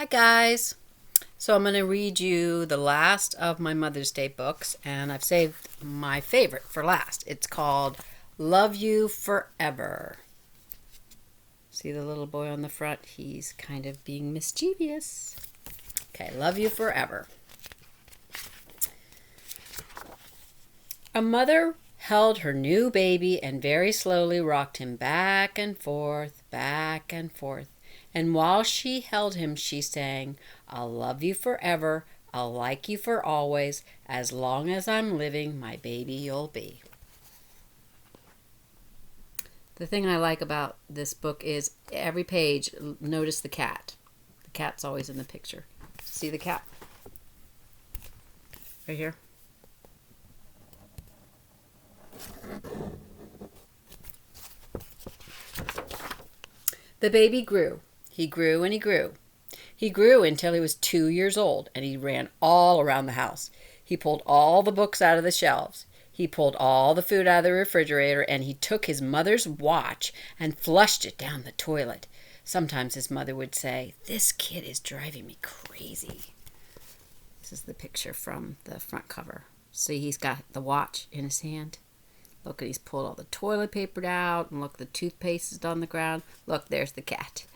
Hi guys. So I'm going to read you the last of my Mother's Day books, and I've saved my favorite for last. It's called Love You Forever. See the little boy on the front? He's kind of being mischievous. Okay, Love You Forever. A mother held her new baby and very slowly rocked him back and forth, back and forth. And while she held him, she sang, I'll love you forever, I'll like you for always, as long as I'm living, my baby you'll be. The thing I like about this book is every page, notice the cat. The cat's always in the picture. See the cat? Right here. The baby grew. He grew and he grew. He grew until he was 2 years old, and he ran all around the house. He pulled all the books out of the shelves. He pulled all the food out of the refrigerator, and he took his mother's watch and flushed it down the toilet. Sometimes his mother would say, "This kid is driving me crazy." This is the picture from the front cover. See, he's got the watch in his hand. Look, he's pulled all the toilet paper out, and look, the toothpaste is on the ground. Look, there's the cat.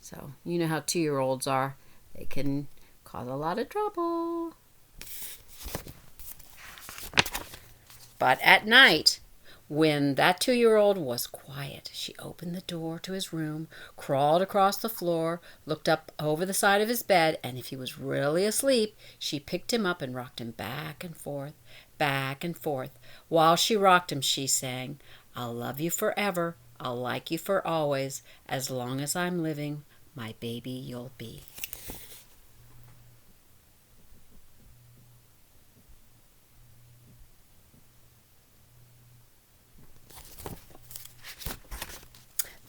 So, you know how 2-year-olds are. They can cause a lot of trouble. But at night, when that 2-year-old was quiet, she opened the door to his room, crawled across the floor, looked up over the side of his bed, and if he was really asleep, she picked him up and rocked him back and forth, back and forth. While she rocked him, she sang, I'll love you forever, I'll like you for always, as long as I'm living, my baby you'll be.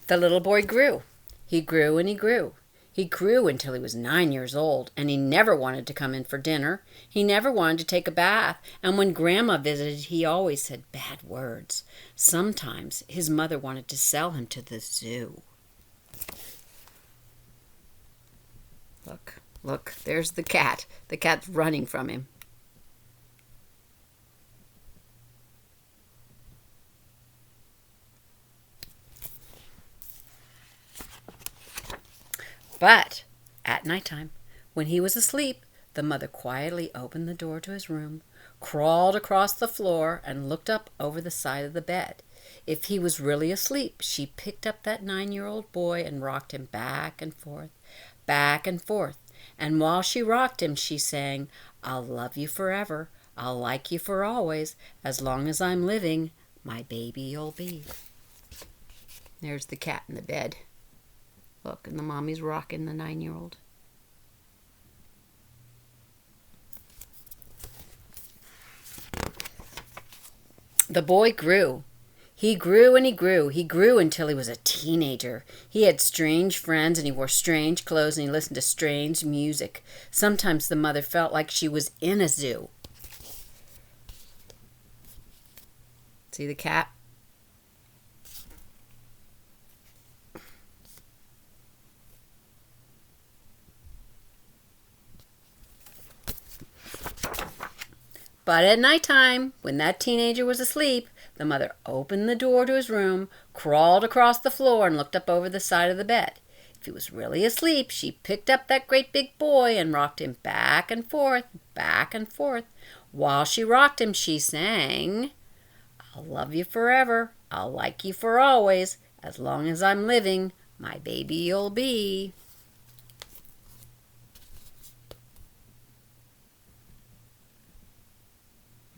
The little boy grew. He grew and he grew. He grew until he was 9 years old, and he never wanted to come in for dinner. He never wanted to take a bath, and when Grandma visited, he always said bad words. Sometimes his mother wanted to sell him to the zoo. Look, there's the cat. The cat's running from him. But at nighttime, when he was asleep, the mother quietly opened the door to his room, crawled across the floor, and looked up over the side of the bed. If he was really asleep, she picked up that 9-year-old boy and rocked him back and forth, back and forth. And while she rocked him, she sang, I'll love you forever, I'll like you for always, as long as I'm living, my baby you'll be. There's the cat in the bed. Look, and the mommy's rocking the 9-year-old. The boy grew. He grew and he grew. He grew until he was a teenager. He had strange friends and he wore strange clothes and he listened to strange music. Sometimes the mother felt like she was in a zoo. See the cat? But at nighttime, when that teenager was asleep, the mother opened the door to his room, crawled across the floor, and looked up over the side of the bed. If he was really asleep, she picked up that great big boy and rocked him back and forth, back and forth. While she rocked him, she sang, I'll love you forever, I'll like you for always, as long as I'm living, my baby you'll be.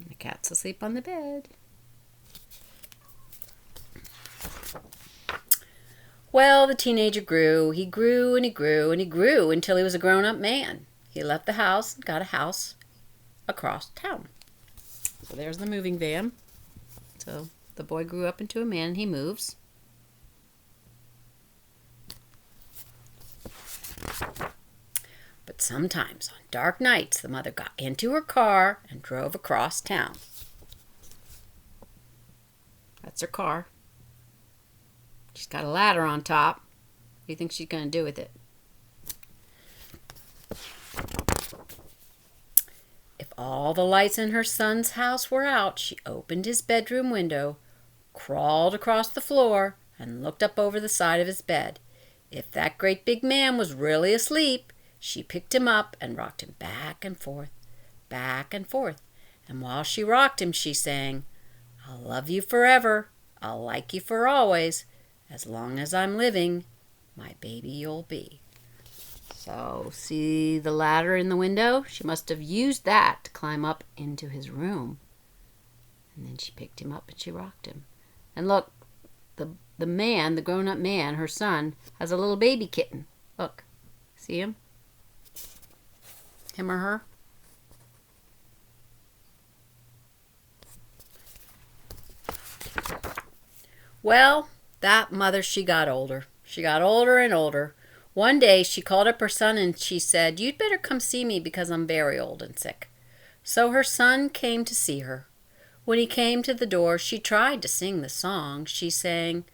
The cat's asleep on the bed. Well, the teenager grew. He grew and he grew and he grew until he was a grown-up man. He left the house and got a house across town. So there's the moving van. So the boy grew up into a man and he moves. But sometimes on dark nights, the mother got into her car and drove across town. That's her car. She's got a ladder on top. What do you think she's going to do with it? all the lights in her son's house were out, she opened his bedroom window, crawled across the floor, and looked up over the side of his bed. If that great big man was really asleep, she picked him up and rocked him back and forth, back and forth. And while she rocked him, she sang, "I'll love you forever, I'll like you for always, as long as I'm living, my baby you'll be." So, see the ladder in the window? She must have used that to climb up into his room. And then she picked him up and she rocked him. And look, the man, the grown-up man, her son, has a little baby kitten. Look, see him? Him or her? Well, that mother, she got older. She got older and older. One day she called up her son and she said, "You'd better come see me because I'm very old and sick." So her son came to see her. When he came to the door, she tried to sing the song. She sang,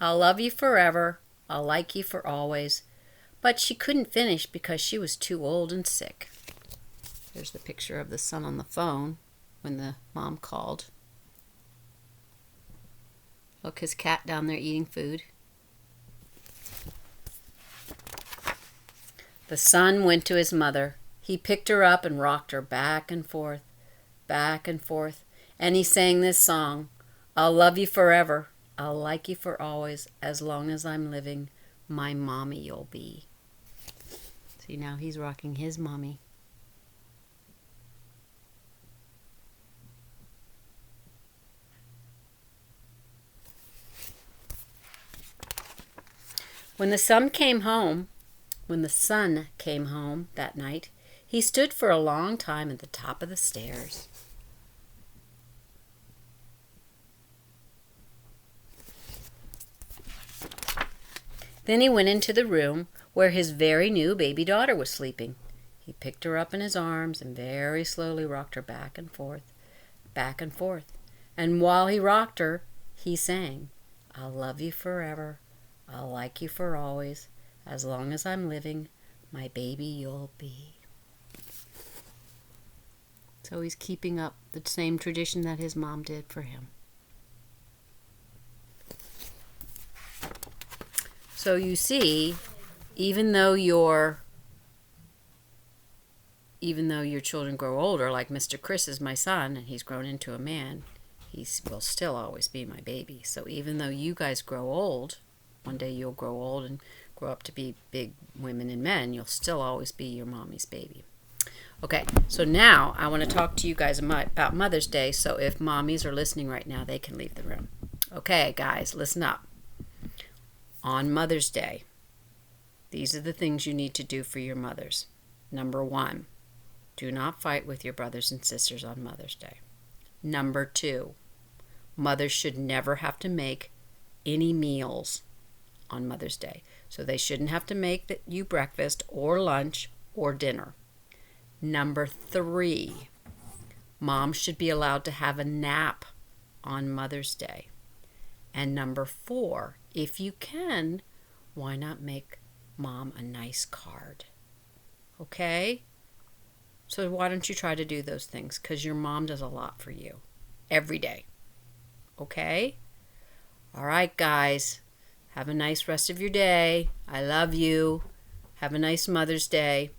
"I'll love you forever, I'll like you for always." But she couldn't finish because she was too old and sick. There's the picture of the son on the phone when the mom called. Look, his cat down there eating food. The son went to his mother. He picked her up and rocked her back and forth, and he sang this song, "I'll love you forever, I'll like you for always, as long as I'm living, my mommy you'll be." See, now he's rocking his mommy. When the sun came home that night, he stood for a long time at the top of the stairs. Then he went into the room where his very new baby daughter was sleeping. He picked her up in his arms and very slowly rocked her back and forth, back and forth. And while he rocked her, he sang, "I'll love you forever, I'll like you for always, as long as I'm living, my baby you'll be." So he's keeping up the same tradition that his mom did for him. So you see, even though your children grow older, like Mr. Chris is my son, and he's grown into a man, he will still always be my baby. So even though you guys grow old, one day you'll grow old and grow up to be big women and men, you'll still always be your mommy's baby. Okay, so now I want to talk to you guys about Mother's Day, so if mommies are listening right now, they can leave the room. Okay, guys, listen up. On Mother's Day, these are the things you need to do for your mothers. Number 1, do not fight with your brothers and sisters on Mother's Day. Number 2, mothers should never have to make any meals on Mother's Day. So they shouldn't have to make you breakfast or lunch or dinner. Number 3, mom should be allowed to have a nap on Mother's Day. And number 4, if you can, why not make mom a nice card? Okay? So why don't you try to do those things? Because your mom does a lot for you every day. Okay? All right, guys. Have a nice rest of your day. I love you. Have a nice Mother's Day.